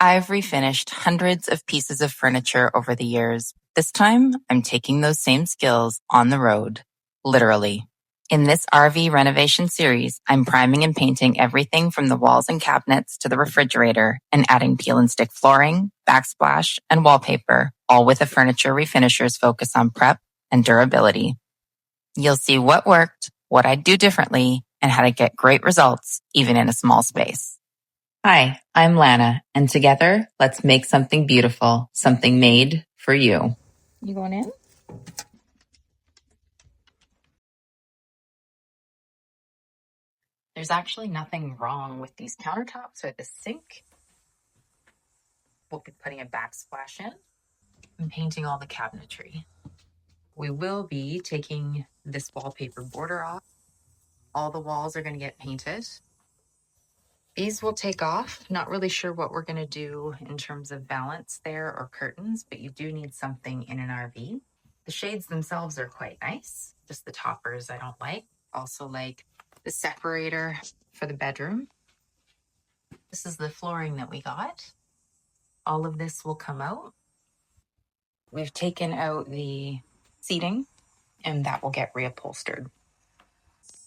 I've refinished hundreds of pieces of furniture over the years. This time, I'm taking those same skills on the road, literally. In this RV renovation series, I'm priming and painting everything from the walls and cabinets to the refrigerator and adding peel and stick flooring, backsplash, and wallpaper, all with a furniture refinisher's focus on prep and durability. You'll see what worked, what I'd do differently, and how to get great results even in a small space. Hi, I'm Lana, and together, let's make something beautiful, something made for you. You going in? There's actually nothing wrong with these countertops or the sink. We'll be putting a backsplash in and painting all the cabinetry. We will be taking this wallpaper border off. All the walls are going to get painted. These will take off. Not really sure what we're going to do in terms of balance there or curtains, but you do need something in an RV. The shades themselves are quite nice. Just the toppers I don't like. Also like the separator for the bedroom. This is the flooring that we got. All of this will come out. We've taken out the seating and that will get reupholstered.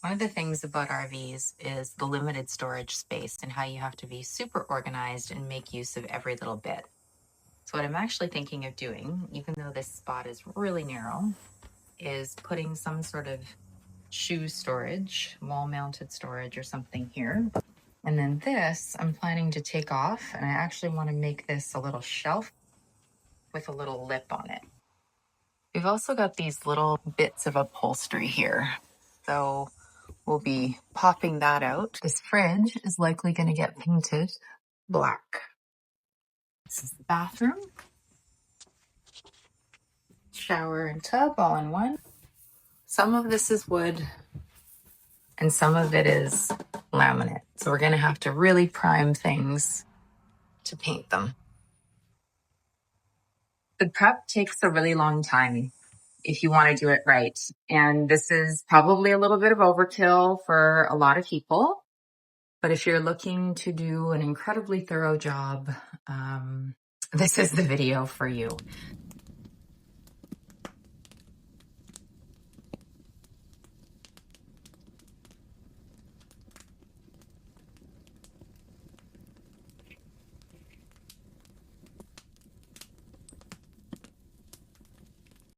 One of the things about RVs is the limited storage space and how you have to be super organized and make use of every little bit. So what I'm actually thinking of doing, even though this spot is really narrow, is putting some sort of shoe storage, wall-mounted storage or something here. And then this, I'm planning to take off, and I actually want to make this a little shelf with a little lip on it. We've also got these little bits of upholstery here. So we'll be popping that out. This fridge is likely going to get painted black. This is the bathroom. Shower and tub all in one. Some of this is wood and some of it is laminate. So we're going to have to really prime things to paint them. The prep takes a really long time if you want to do it right. And this is probably a little bit of overkill for a lot of people. But if you're looking to do an incredibly thorough job, this is the video for you.